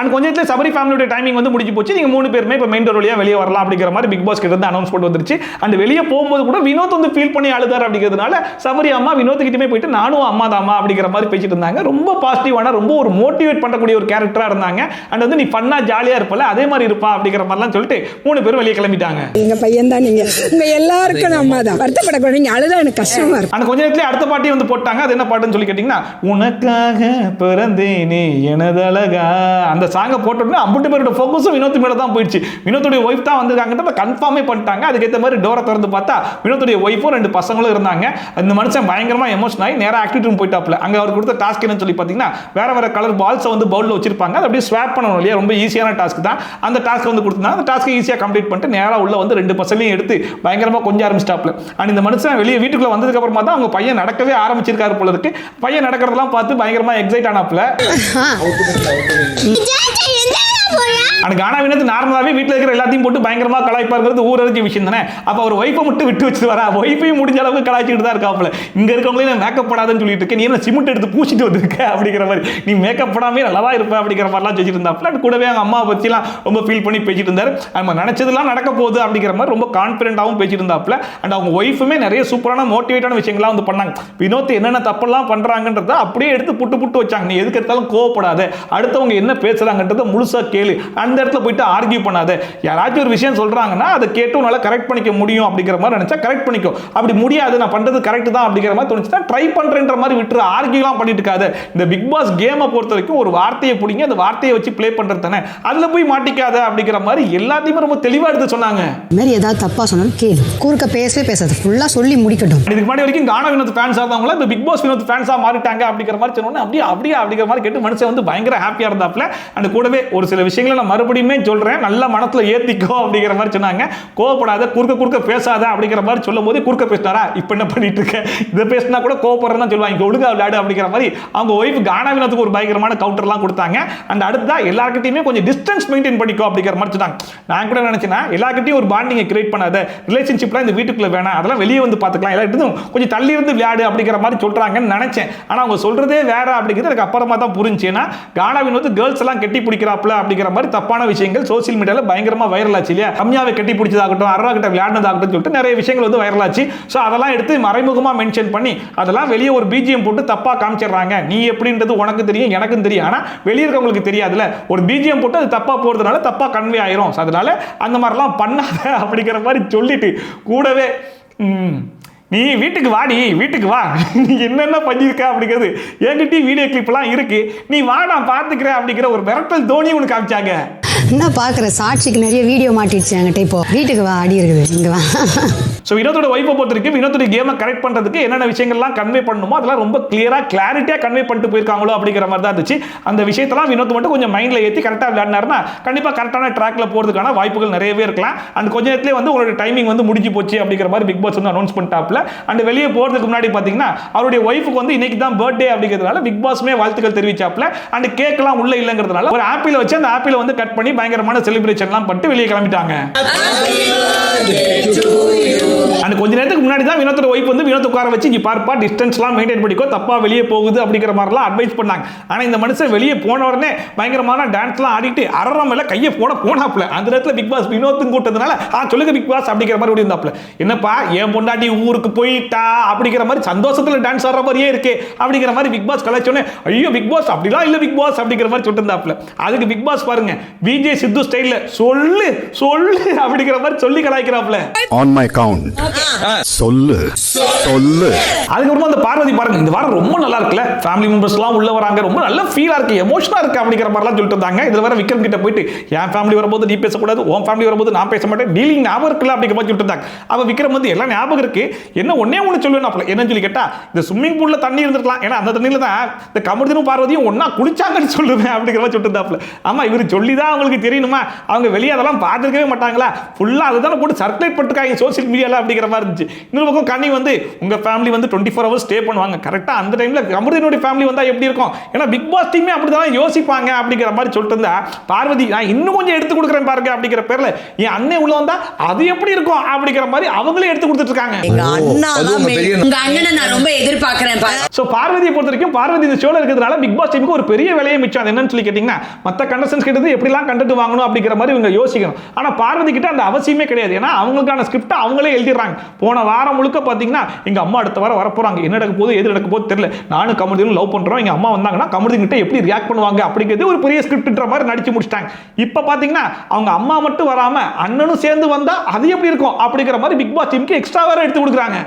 C: அண்ட் கொஞ்ச நேரத்துல சபரி ஃபேமிலியோட டைமிங் வந்து முடிஞ்சு போச்சு. நீங்க 3 பேருமே இப்ப மெயின் டோர் வழியா வெளியே வரலாம் அப்படிங்கிற மாதிரி பிக் பாஸ் கிட்ட இருந்து அனௌன்ஸ்மென்ட் வந்துருச்சு. அண்ட் வெளியே போகும்போது கூட வினோத் வந்து ஃபீல் பண்ணி அழுதார் அப்படிங்கிறதுனால சபரி அம்மா வினோத் கிட்டமே போயிட்டு நானும் அம்மா தாமா அப்படிங்கிற மாதிரி பேசிட்டு இருந்தாங்க. ரொம்ப பாசிட்டிவான, ரொம்ப ஒரு மோட்டிவேட் பண்ணக்கூடிய ஒரு கேரக்டரா இருந்தாங்க. அண்ட் வந்து நீ ஃபன்னா ஜாலியா இருப்பல அதே மாதிரி இருப்பா அப்படிங்கிற மாதிரிலாம் சொல்லிட்டு 3 பேரும் வெளியே கிளம்பிட்டாங்க.
E: எங்க பையன் தான், நீங்க உங்க எல்லாருக்கும் அம்மா தான், வருத்தப்படக்கூடாது, நீங்க அழுதா எனக்கு கஷ்டமா இருக்கு.
C: அண்ட் கொஞ்ச நேரத்துல அடுத்த பாட்டி வந்து போட்டாங்க. அது என்ன பாட்டுன்னு சொல்லி கேட்டீங்கன்னா, உனக்காக பிறந்தேனே எனது அழகா, அந்த சாங்கை போட்டோம்னா அம்புட்டு பேரோட ஃபோக்கஸும் வினோத் மேல தான் போயிடுச்சு. வினோத்துடைய ஒய்ஃப் தான் வந்திருக்காங்கன்றத கன்ஃபார்மே பண்ணிட்டாங்க. அதுக்கேற்ற மாதிரி டோரை திறந்து பார்த்தா வினோத்துடைய ஒய்ஃபும் 2 பசங்களும் இருந்தாங்க. அந்த மனுஷன் பயங்கரமா எமோஷன் ஆகி நேரா ஆக்டிவிட்டி ரூம் போயிட்டாப்ல. அங்க அவர் கொடுத்த டாஸ்க் என்னன்னு சொல்லி பார்த்தீங்கன்னா, வேற கலர் பால்ஸை வந்து பவுல்ல வச்சிருப்பாங்க, அதை அப்படியே ஸ்வாப் பண்ணணும் இல்லையா, ரொம்ப ஈஸியான டாஸ்க் தான். அந்த டாஸ்க் வந்து கொடுத்தாங்க. அந்த டாஸ்க்கை ஈஸியாக கம்ப்ளீட் பண்ணிட்டு நேரா உள்ள வந்து 2 பசங்களையும் எடுத்து பயங்கரமா கொஞ்சம் ஆரம்பிச்சிட்டாப்ல. அண்ட் இந்த மனுஷன் வெளியே வீட்டுக்குள்ள வந்ததுக்கு அப்புறமா தான் அவங்க பையன் நடக்கவே ஆரம்பிச்சிருக்காரு போல இருக்கு. பையன் நடக்கிறதெல்லாம் பார்த்து பயங்கரமா எக்ஸைட் ஆனாப்ல. கானா வினோத் நார்மலாவே வீட்டில் இருக்கிற எல்லாத்தையும் போட்டு பயங்கரமா கலாய்ப்பாருங்கிறது ஊரறிஞ்ச விஷயம் தானே. அப்ப அவர் ஒய்ஃபை மட்டும் விட்டு வச்சுட்டு வரா, ஒய்ஃபையும் முடிஞ்ச அளவுக்கு கலாய்ச்சிட்டு தான் இருக்காப்ல. இங்க இருக்கவங்களே மேக்கப் படாதுன்னு சொல்லிட்டு இருக்க, நீ என்ன சிமெண்ட் எடுத்து பூசிட்டு வந்திருக்க அப்படிங்கிற மாதிரி, நீ மேக்கப் படாமே நல்லா இருப்ப அப்படிங்கிற மாதிரிலாம் வச்சுட்டு இருந்தாப்ல. கூடவே அவங்க அம்மா பத்திலாம் ரொம்ப ஃபீல் பண்ணி பேசிட்டு இருந்தாரு. நம்ம நினைச்சதெல்லாம் நடக்க போகுது அப்படிங்கிற மாதிரி ரொம்ப கான்பிடென்ட்டாகவும் பேசிட்டு இருந்தாப்ல. அண்ட் அவங்க ஒய்ஃபுமே நிறைய சூப்பரான மோட்டிவேட்டான விஷயங்கள்லாம் வந்து பண்ணாங்க. வினோத் என்னென்ன தப்பெல்லாம் பண்றாங்கன்றத அப்படியே எடுத்து புட்டு வச்சாங்க. நீ எதுக்கு எடுத்தாலும் கோவப்படாத, அடுத்தவங்க என்ன பேசுறாங்கன்றத முழுசா கேளு, அந்த இடத்துல போயிட்டு ஆர்கியூ பண்ணாத. யாராச்சும் ஒரு விஷயம் சொல்றாங்கன்னா அதை கேட்டு உன்னால கரெக்ட் பண்ணிக்க முடியும் அப்படிங்கிற மாதிரி நினைச்சா கரெக்ட் பண்ணிக்கோ. அப்படி முடியாது நான் பண்றது கரெக்ட் தான் அப்படிங்கிற மாதிரி தோணுச்சுன்னா ட்ரை பண்றேன்ற மாதிரி விட்டு ஆர்கியூலாம் பண்ணிட்டு இருக்காத. இந்த பிக் பாஸ் கேமை பொறுத்த வரைக்கும் ஒரு வார்த்தையை பிடிங்க, அந்த வார்த்தையை வச்சு ப்ளே பண்றது தானே, அதுல போய் மாட்டிக்காத அப்படிங்கிற மாதிரி எல்லாத்தையுமே ரொம்ப தெளிவா எடுத்து சொன்னாங்க.
F: இந்த மாதிரி ஏதாவது தப்பா சொன்னாலும் கேளு, கூர்க்க பேசவே பேசாது, ஃபுல்லா சொல்லி முடிக்கட்டும்.
C: இதுக்கு முன்னாடி வரைக்கும் கானா வினோத் ஃபேன்ஸா இருந்தவங்க இந்த பிக் பாஸ் வினோத் ஃபேன்ஸா மாறிட்டாங்க அப்படிங்கிற மாதிரி சொன்னோன்னே அப்படியே அப்படிங்கிற மாதிரி கேட்டு மனுஷன் வந்து பயங்கர ஹாப்பியா இருந்தாப்ல. அண்ட் கூடவே ஒரு சில விஷயங்களை நான் மறுபடியுமே சொல்றேன், நல்ல மனத்துல ஏத்திக்கோ அப்படிங்கிற மாதிரி சொன்னாங்க. கோவப்படாத, குறுக்க பேசாத அப்படிங்கிற மாதிரி சொல்லும் போது குறுக்க பேசினாரா, இப்ப என்ன பண்ணிட்டு இருக்க, இதை பேசினா கூட கோவப்படுறேன்னு சொல்லுவாங்க, ஒழுங்கா விளையாடு அப்படிங்கிற மாதிரி அவங்க ஒய்ஃப் கானா வினோத்துக்கு ஒரு பயங்கரமான கவுண்டர்லாம் கொடுத்தாங்க. அண்ட் அடுத்ததா எல்லார்கிட்டயுமே கொஞ்சம் டிஸ்டன்ஸ் மெயின்டைன் பண்ணிக்கோ அப்படிங்கிற மாதிரி சொன்னாங்க. நான் கூட நினைச்சேன்னா எல்லார்கிட்டயும் ஒரு பாண்டிங்கை கிரியேட் பண்ணாத, ரிலேஷன்ஷிப்லாம் இந்த வீட்டுக்குள்ள வேணாம், அதெல்லாம் வெளியே வந்து பார்த்துக்கலாம், எல்லாரும் கொஞ்சம் தள்ளி இருந்து விளையாடு அப்படிங்கிற மாதிரி சொல்றாங்கன்னு நினைச்சேன். ஆனா அவங்க சொல்றதே வேற அப்படிங்கிறது எனக்கு அப்புறமா தான் புரிஞ்சு. ஏன்னா கானா வினோத் கேர்ள்ஸ் எல்லாம் கட்டி பிடிக்கிறாப்ல அப்படிங்கிற மாதிரி தப்பான விஷயங்கள் சோசியல் மீடியால பயங்கரமா வைரல் ஆச்சு இல்லையா. கம்யாவை கட்டி பிடிச்சதாகட்டும், அரவா கிட்ட விளையாடுனதாகட்டும் சொல்லிட்டு நிறைய விஷயங்கள் வந்து வைரல் ஆச்சு. ஸோ அதெல்லாம் எடுத்து மறைமுகமா மென்ஷன் பண்ணி அதெல்லாம் வெளியே ஒரு பிஜிஎம் போட்டு தப்பா காமிச்சிடுறாங்க. நீ எப்படின்றது உனக்கு தெரியும், எனக்கும் தெரியும், ஆனா வெளியே இருக்கவங்களுக்கு தெரியாதுல. ஒரு பிஜிஎம் போட்டு அது தப்பா போறதுனால தப்பா கன்வே ஆயிரும். அதனால அந்த மாதிரிலாம் பண்ணாத அப்படிங்கிற மாதிரி சொல்லிட்டு கூடவே நீ வீட்டுக்கு வாடி, வீட்டுக்கு வா, நீ என்னென்ன பண்ணியிருக்க அப்படிங்கிறது என்கிட்டயும் வீடியோ கிளிப்லாம் இருக்கு, நீ வா நான் பார்த்துக்கிறேன் அப்படிங்கிற ஒரு மிரட்டல் தோனி உனக்கு காமிச்சாங்க.
F: என்ன பாக்குற, சாட்சிக்கு நிறைய வீடியோ மாட்டிடுச்சு என்கிட்ட. இப்போ வீட்டுக்கு வா, அடி இருக்குது, இங்க வா.
C: ஸோ வினோத்தோட ஒய்ஃபை பொறுத்திருக்கு வினோத்தோட கேமை கரெக்ட் பண்ணுறதுக்கு என்னென்ன விஷயங்கள்லாம் கன்வே பண்ணணுமோ அதெல்லாம் ரொம்ப கிளாரிட்டியாக கன்வே பண்ணிட்டு போயிருக்காங்களோ அப்படிங்கிற மாதிரி தான் இருந்துச்சு. அந்த விஷயத்தெல்லாம் வினோத் மட்டும் கொஞ்சம் மைண்டில் ஏற்றி கரெக்டாக விளையாடினாருன்னா கண்டிப்பாக கரெக்டான ட்ராக்ல போகிறதுக்கான வாய்ப்புகள் நிறையவே இருக்கலாம். அண்ட் கொஞ்ச நேரத்திலே வந்து உங்களோட டைமிங் வந்து முடிஞ்சு போச்சு அப்படிங்கிற மாதிரி பிக் பாஸ் வந்து அனௌன்ஸ் பண்ணிட்டாப்ல. அண்ட் வெளியே போகிறதுக்கு முன்னாடி பார்த்தீங்கன்னா அவருடைய ஒய்ஃபுக்கு வந்து இன்னைக்கு தான் பர்த்டே அப்படிங்கிறதுனால பிக் பாஸ்மே வாழ்த்துக்கள் தெரிவிச்சாப்ல. அண்ட் கேக்லாம் உள்ள இல்லைங்கிறதுனால ஒரு ஆப்பிள் வச்சு அந்த ஆப்பிளை வந்து கட் பண்ணி பயங்கரமான செலிப்ரேஷன்லாம் பண்ணிட்டு வெளியே கிளம்பிட்டாங்க. அண்ட் கொஞ்ச நேரத்துக்கு முன்னாடி தான் வினோத்தோட ஒய்ஃப் வந்து வினோத் உட்கார வச்சு இங்க பார்ப்பா டிஸ்டன்ஸ்லாம் மெயின்டைன் பண்ணிக்கோ, தப்பா வெளியே போகுது அப்படிங்கிற மாதிரிலாம் அட்வைஸ் பண்ணாங்க. ஆனா இந்த மனுஷன் வெளியே போன உடனே பயங்கரமான டான்ஸ்லாம் ஆடிட்டு அரற மேல கையை போனாப்ல. அந்த இடத்துல பிக் பாஸ் வினோத்தும் கூட்டதுனால சொல்லுங்க பிக் பாஸ் அப்படிங்கிற மாதிரி இருந்தாப்ல. என்னப்பா என் பொண்டாட்டி ஊருக்கு போயிட்டா அப்படிங்கிற மாதிரி சந்தோஷத்துல டான்ஸ் ஆடுற மாதிரியே இருக்கு அப்படிங்கிற மாதிரி பிக் பாஸ் கலாச்சோன்னே ஐயோ பிக் பாஸ் அப்படிலாம் இல்ல பிக் பாஸ் அப்படிங்கிற மாதிரி சொல்லிருந்தாப்ல. அதுக்கு பிக் பாஸ் பாருங்க விஜய் சித்து ஸ்டைல்ல சொல்லு சொல்லு அப்படிங்கிற மாதிரி சொல்லி கலாய்க்கிறாப்ல.
D: ஆன் மை கவுண்ட் சொல்லு சொல்லு.
C: அதுக்கப்புறமா அந்த பார்வதி பாருங்க இந்த வாரம் ரொம்ப நல்லா இருக்குல்ல, ஃபேமிலி மெம்பர்ஸ் எல்லாம் உள்ள வராங்க, ரொம்ப நல்ல ஃபீலா இருக்கு, எமோஷனா இருக்கு அப்படிங்கிற மாதிரிலாம் சொல்லிட்டு இருந்தாங்க. இதுல வர விக்ரம் கிட்ட போயிட்டு என் ஃபேமிலி வரும்போது நீ பேசக்கூடாது, உன் ஃபேமிலி வரும்போது நான் பேச மாட்டேன், டீலிங் ஞாபகம் இருக்குல்ல அப்படிங்கிற மாதிரி சொல்லிட்டு இருந்தாங்க. அவ விக்ரம் வந்து எல்லாம் ஞாபகம் இருக்கு, என்ன ஒன்னே ஒன்று சொல்லுவேன் என்னன்னு சொல்லி கேட்டா இந்த ஸ்விம்மிங் பூல்ல தண்ணி இருந்திருக்கலாம், ஏன்னா அந்த தண்ணியில தான் இந்த கமர்தனும் பார்வதியும் ஒன்னா குளிச்சாங்கன்னு சொல்லுவேன் அப்படிங்கிற மாதிரி சொல்லிட்டு இருந்தாப்ல. ஆமா இவர் சொல்லிதான் அவங்களுக்கு தெரியணுமா, அவங்க வெளியே அதெல்லாம் பார்த்துருக்கவே மாட்டாங்களா, ஃபுல்லா அதுதான் போட்டு சர்க்குலேட் பண்ணிருக்காங்க சோசியல் மீடியால அப்படிங்கிற மாதிரி இருந்துச்சு. இன்னொரு பக்கம் கனி வந்து உங்க ஃபேமிலி வந்து 24 hours ஸ்டே பண்ணுவாங்க, கரெக்டா அந்த டைம்ல கமர்தனுடைய ஃபேமிலி வந்தா எப்படி இருக்கும், ஏன்னா பிக் பாஸ் டீமே அப்படிதான் யோசிப்பாங்க அப்படிங்கிற மாதிரி சொல்லிட்டு இருந்தா பார்வதி நான் இன்னும் கொஞ்சம் எடுத்து கொடுக்குறேன் பாருங்க அப்படிங்கிற பேர்ல என் அண்ணன் உள்ள வந்தா அது எப்படி இருக்கும் அப்படிங்கிற மாதிரி அவங்களே எடுத்து கொடுத்துட்டு இருக்காங்க.
B: உங்க அண்ணனை நான் ரொம்ப எதிர்பார்க்கிறேன்.
C: சோ பார்வதியை பொறுத்த வரைக்கும் பார்வதி இந்த ஷோல இருக்கிறதுனால பிக் பாஸ் டீமுக்கு ஒரு பெரிய வேலையை மிச்சம். அது என்னன்னு சொல்லி கேட்டீங்கன்னா மத்த கண்டஸ்டன்ஸ் கிட்ட எப்படிலாம் கண்டென்ட் வாங்கணும் அப்படிங்கிற மாதிரி இவங்க யோசிக்கணும். ஆனா பார்வதி கிட்ட அந்த அவசியமே கிடையாது, ஏன்னா அவங்களுக்கான ஸ்கிரிப்ட் அவங்களே எழுதிடுறாங்க. போன வாரம் முழுக்க பாத்தீங்கன்னா எங்க அம்மா அடுத்த வாரம் வரப்போறாங்க, என்ன நடக்க போகுது எது நடக்க போகுது தெரியல, நானும் கமர்தீனும் லவ் பண்றோம், எங்க அம்மா வந்தாங்கன்னா கமர்தீன் கிட்ட எப்படி ரியாக்ட் பண்ணுவாங்க அப்படிங்கிறது ஒரு பெரிய ஸ்கிரிப்ட்ன்ற மாதிரி நடிச்சு முடிச்சிட்டாங்க. இப்ப பாத்தீங்கன்னா அவங்க அம்மா மட்டும் வராம அண்ணனும் சேர்ந்து வந்தா அது எப்படி இருக்கும் அப்படிங்கிற மாதிரி பிக் பாஸ் டீமுக்கு எக்ஸ்ட்ரா வேற எடுத்து கொடுக்குறாங்க.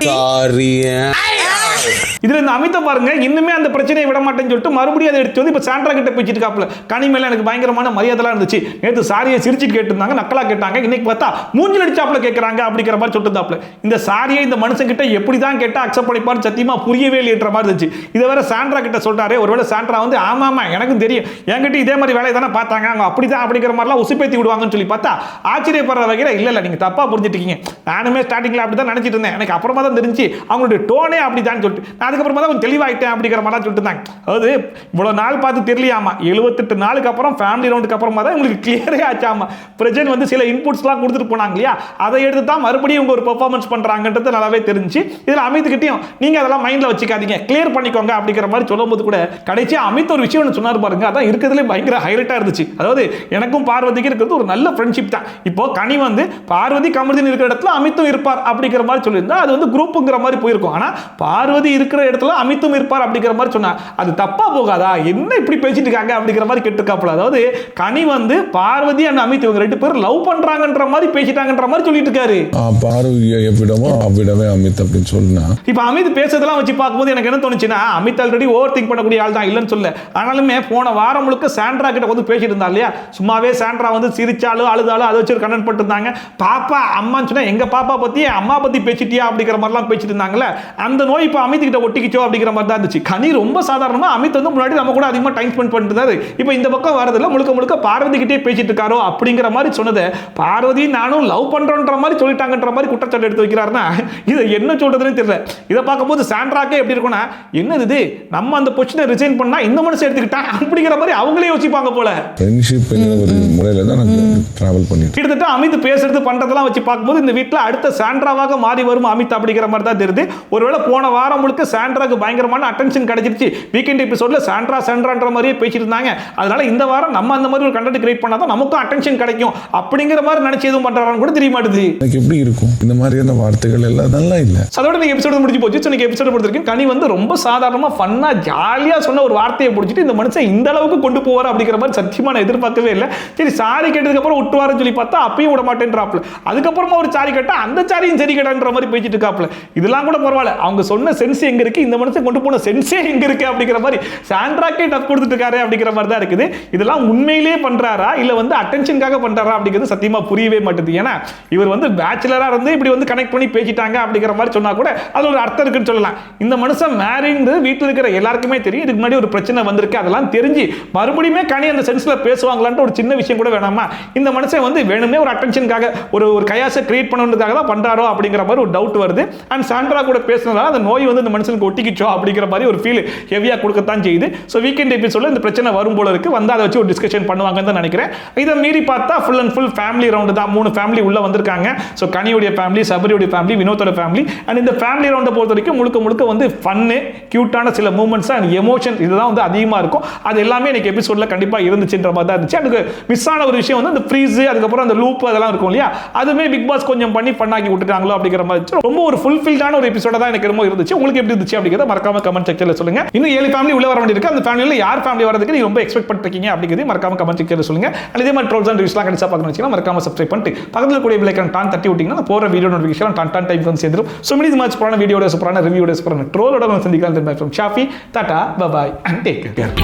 C: இதுல இந்த அமிதா பாருங்க இன்னுமே அந்த பிரச்சனையை விட மாட்டேன்னு சொல்லிட்டு மறுபடியும் அதை எடுத்து வந்து இப்ப சாண்ட்ரா கிட்ட பேசிட்டு இருக்காப்ல. கனி மேல எனக்கு பயங்கரமான மரியாதைலாம் இருந்துச்சு, நேத்து சாரியை சிரிச்சிட்டு கேட்டிருந்தாங்க, நக்கலா கேட்டாங்க, இன்னைக்கு பார்த்தா மூஞ்சில அடிச்சாப்ல கேட்கறாங்க அப்படிங்கிற மாதிரி சொல்லிட்டு இந்த சாரியை இந்த மனுஷன் கிட்ட எப்படிதான் கேட்டா அக்செப்ட் பண்ணிப்பான்னு சத்தியமா புரியவே இல்லைன்ற மாதிரி இருந்துச்சு. இதை வேற சாண்ட்ரா கிட்ட சொல்றாரு. ஒருவேளை சாண்ட்ரா வந்து ஆமாமா எனக்கும் தெரியும், என்கிட்ட இதே மாதிரி வேலையை தானே பார்த்தாங்க, அவங்க அப்படிதான் அப்படிங்கிற மாதிரிலாம் உசுப்பேத்தி விடுவாங்கன்னு சொல்லி பார்த்தா ஆச்சரியப்படுற வகையில இல்ல நீங்க தப்பா புரிஞ்சுட்டீங்க, நானுமே ஸ்டார்டிங்ல அப்படிதான் நினைச்சிட்டு இருந்தேன், எனக்கு அப்புறமா தான் தெரிஞ்சு அவங்களுடைய டோனே அப்படிதான் சொல்லிட்டு நான் அதுக்கப்புறமா தான் கொஞ்சம் தெளிவாயிட்டேன் அப்படிங்கிற மாதிரி சொல்லிட்டு இருந்தாங்க. அதாவது இவ்வளவு நாள் பார்த்து தெரியலையாமா, 78 நாளுக்கு அப்புறம் ஃபேமிலி ரவுண்டுக்கு அப்புறமா தான் உங்களுக்கு கிளியரே ஆச்சாமா. பிரஜன் வந்து சில இன்புட்ஸ்லாம் கொடுத்துட்டு போனாங்க இல்லையா, அதை எடுத்து தான் மறுபடியும் உங்க ஒரு பெர்ஃபார்மன்ஸ் பண்றாங்கன்றது நல்லாவே தெரிஞ்சு. இதுல அமித் கிட்டையும் நீங்க அதெல்லாம் மைண்ட்ல வச்சுக்காதீங்க, கிளியர் பண்ணிக்கோங்க அப்படிங்கிற மாதிரி சொல்லும்போது கூட கடைசியா அமித் ஒரு விஷயம் சொன்னார் பாருங்க, அதான் இருக்கிறதுல பயங்கர ஹைலைட்டா இருந்துச்சு. அதாவது எனக்கும் பார்வதிக்கு இருக்கிறது ஒரு நல்ல ஃப்ரெண்ட்ஷிப் தான். இப்போ கனி வந்து பார்வதி கமர்தீன் இருக்கிற இடத்துல அமித்தும் இருப்பார் அப்படிங்கிற மாதிரி சொல்லியிருந்தா அது வந்து குரூப்புங்கிற மாதிரி போயிருக்கும். ஆனா பார்வதி பார்வதி இருக்கிற இடத்துல அமித்தும் இருப்பார் அப்படிங்கிற மாதிரி சொன்னா அது தப்பா போகாதா? என்ன இப்படி பேசிட்டு இருக்காங்க அப்படிங்கிற மாதிரி கேட்டுருக்காப்புல. அதாவது கனி வந்து பார்வதி அண்ட் அமித் இவங்க 2 பேரும் லவ் பண்றாங்கன்ற மாதிரி பேசிட்டாங்கன்ற மாதிரி சொல்லிட்டு இருக்காரு.
A: பார்வதியை எவ்விடமோ அவ்விடமே அமித் அப்படின்னு சொன்னா
C: இப்ப அமித் பேசுறதெல்லாம் வச்சு பார்க்கும்போது எனக்கு என்ன தோணுச்சுன்னா, அமித் ஆல்ரெடி ஓவர் திங்க் பண்ணக்கூடிய ஆள் தான், இல்லைன்னு சொல்ல. ஆனாலுமே போன வாரம் முழுக்க சாண்ட்ரா கிட்ட வந்து பேசிட்டு இருந்தா இல்லையா, சும்மாவே சாண்ட்ரா வந்து சிரிச்சாலும் அழுதாலும் அதை வச்சு ஒரு கண்டென்ட் பண்ணிட்டு இருந்தாங்க. பாப்பா அம்மான்னு சொன்னா எங்க பாப்பா பத்தி அம்மா பத்தி பேசிட்டியா அப்படிங்கிற மாதிரிலாம் பேசிட்டு இருந்தாங்கல்ல, அந்த நோய் இப்ப அமித் கிட்ட ஒட்டிக்கிச்சோ அப்படிங்கிற மாதிரி தான் இருந்துச்சு. கனி ரொம்ப சாதாரணமா அமித் வந்து முன்னாடி நம்ம கூட அதிகமா டைம் ஸ்பெண்ட் பண்ணிட்டு இருந்தாரு, இப்ப இந்த பக்கம் வரதுல முழுக்க முழுக்க பார்வதி கிட்டே பேசிட்டு இருக்காரோ அப்படிங்கிற மாதிரி சொன்னதை பார்வதி நானும் லவ் பண்றோன்ற மாதிரி சொல்லிட்டாங்கன்ற மாதிரி குற்றச்சாட்டு எடுத்து வைக்கிறாருன்னா இதை என்ன சொல்றதுன்னு தெரியல. இதை பார்க்கும்போது சாண்ட்ராக்கே எப்படி இருக்கும்னா, என்னது இது நம்ம அந்த பொசிஷனை ரிசைன் பண்ணா இந்த மனுஷன் எடுத்துக்கிட்டா அப்படிங்கிற மாதிரி அவங்களே யோசிப்பாங்க போல.
A: ஃப்ரெண்ட்ஷிப் ஒரு முறையில தான் நான் டிராவல் பண்ணிட்டு
C: கிட்டத்தட்ட அமித் பேசுறது பண்றதெல்லாம் வச்சு பார்க்கும்போது இந்த வீட்டில் அடுத்த சாண்ட்ராவாக மாறி வரும் அமித் அப்படிங்கிற மாதிரி தான் தெரியுது. ஒருவேளை போன வாரம் முழுக்க சாண்ட்ராக்கு பயங்கரமான அட்டென்ஷன் கிடைச்சிருச்சு, வீக்கெண்ட் எபிசோட்ல சாண்ட்ரா சாண்ட்ரான்ற மாதிரியே பேசிட்டு இருந்தாங்க, அதனால இந்த வாரம் நம்ம அந்த மாதிரி ஒரு கண்டென்ட் கிரியேட் பண்ணாதான் நமக்கும் அட்டென்ஷன் கிடைக்கும் அப்படிங்கிற மாதிரி நினைச்சு எதுவும் பண்றான்னு கூட தெரிய மாட்டேது.
A: எனக்கு எப்படி இருக்கும் இந்த மாதிரியான வார்த்தைகள் எல்லாம் நல்லா இல்ல.
C: அதோட நீங்க எபிசோட் முடிஞ்சு போச்சு. நீங்க எபிசோட் முடிச்சிருக்கீங்க. கனி வந்து ரொம்ப சாதாரணமா ஃபன்னா ஜாலியா சொன்ன ஒரு வார்த்தையை பிடிச்சிட்டு இந்த மனுஷன் இந்த அளவுக்கு கொண்டு போவார் அப்படிங்கிற மாதிரி சத்தியமா நான் எதிர்பார்க்கவே இல்லை. சரி சாரி கேட்டதுக்கு அப்புறம் விட்டுவாருன்னு சொல்லி பார்த்தா அப்பயும் விட மாட்டேன்றாப்ல. அதுக்கப்புறமா ஒரு சாரி கேட்டா அந்த சாரியும் சரி கேட்டான்ற மாதிரி பேசிட்டு இருக்காப்ல. இதெல்லாம் கூட பரவாயில்ல, அவங்க சொன்ன சென்ஸ் எங்க இருக்கு, இந்த மனுஷன் கொண்டு போன சென்ஸே எங்க இருக்கு அப்படிங்கிற மாதிரி சாண்ட்ராக்கே டஃப் கொடுத்துட்டு இருக்காரு அப்படிங்கிற மாதிரி தான் இருக்குது. இதெல்லாம் உண்மையிலேயே பண்றாரா இல்ல வந்து அட்டென்ஷனுக்காக பண்றாரா அப்படிங்கிறது சத்தியமா புரியவே மாட்டேது. ஏன்னா இவர் வந்து பேச்சுலரா இருந்து இப்படி வந்து கனெக்ட் பண்ணி பேசிட்டாங்க அப்படிங்கிற மாதிரி சொன்னா கூட அது ஒரு அர்த்தம் இருக்குன்னு சொல்லலாம். இந்த மனுஷன் மேரிங்கிறது வீட்டில் இருக்கிற எல்லாருக்குமே தெரியும். இதுக்கு முன்னாடி ஒரு பிரச்சனை வந்திருக்கு, அதெல்லாம் தெரிஞ்சு மறுபடியும் கனி அந்த சென்ஸ்ல பேசுவாங்களான்னு ஒரு சின்ன விஷயம் கூட வேணாமா? இந்த மனுஷன் வந்து வேணுமே ஒரு அட்டென்ஷனுக்காக ஒரு கயாசை கிரியேட் பண்ணுறதுக்காக தான் பண்றாரோ அப்படிங்கிற மாதிரி ஒரு டவுட் வருது. அண்ட் சாண்ட்ரா கூட பேசுனதால அந்த நோய் வந்து இந்த மனுஷனுக்கு ஒட்டிக்கிச்சோ அப்படிங்கிற மாதிரி ஒரு ஃபீல் ஹெவியா கொடுக்கத்தான் செய்யுது. ஸோ வீக்கெண்ட் எபிசோட்ல இந்த பிரச்சனை வரும் போல இருக்கு, வந்து அதை வச்சு ஒரு டிஸ்கஷன் பண்ணுவாங்கன்னு தான் நினைக்கிறேன். இதை மீறி பார்த்தா full and full family round தான். 3 ஃபேமிலி உள்ள வந்திருக்காங்க. ஸோ கனியுடைய ஃபேமிலி, சபரியுடைய ஃபேமிலி, வினோத்தோட ஃபேமிலி. அண்ட் இந்த ஃபேமிலி ரவுண்டை பொறுத்த வரைக்கும் முழுக்க முழுக்க வந்து ஃபன்னு, கியூட்டான சில மூமெண்ட்ஸ் அண்ட் எமோஷன் இதுதான் வந்து அதிகமாக இருக்கும். அது எல்லாமே எனக்கு எபிசோட்ல கண்டிப்பாக இருந்துச்சுன்ற மாதிரி தான் இருந்துச்சு. அதுக்கு மிஸ் ஆன ஒரு விஷயம் வந்து அந்த ஃப்ரீஸ், அதுக்கப்புறம் அந்த லூப் அதெல்லாம் இருக்கும் இல்லையா, அதுவுமே பிக் பாஸ் கொஞ்சம் பண்ணி பண்ணாக்கி விட்டுட்டாங்களோ அப்படிங்கிற மாதிரி ரொம்ப ஒரு ஃபுல்ஃபில்டான ஒரு எபிசோட தான் எனக்கு ரொம்ப இருந்துச்சு. உங்களுக்கு எப்படி இருந்துச்சு அப்படிங்கிறத மறக்காம கமெண்ட் செக்ஷன்ல சொல்லுங்க. இன்னும் 7 ஃபேமிலி உள்ள வர வேண்டியிருக்கு. அந்த ஃபேமிலியில் யார் ஃபேமிலி வரதுக்கு நீங்க ரொம்ப எக்ஸ்பெக்ட் பண்ணிருக்கீங்க அப்படிங்கிறது மறக்காம கமெண்ட் செக்ஷன்ல சொல்லுங்க. அதே மாதிரி ட்ரோல்ஸ் அண்ட் ரிவ்யூஸ்லாம் கண்டிப்பா பார்க்கணும்னு வச்சுக்கோங்க. மறக்காம சப்ஸ்கிரைப் பண்ணிட்டு பக்கத்தில் கூடிய பெல் ஐகான் டான் தட்டி விட்டீங்கன்னா போற வீடியோ நோட்டிஃபிகேஷன் டான் டைம் வந்து சேர்ந்துரும். ஸோ மீதி மாதிரி சூப்பரான வீடியோட சூப்பரான ரிவ்யூட சூப்பரான ட்ரோலோட சந்திக்கலாம். From Shafi, Tata, bye bye and take care.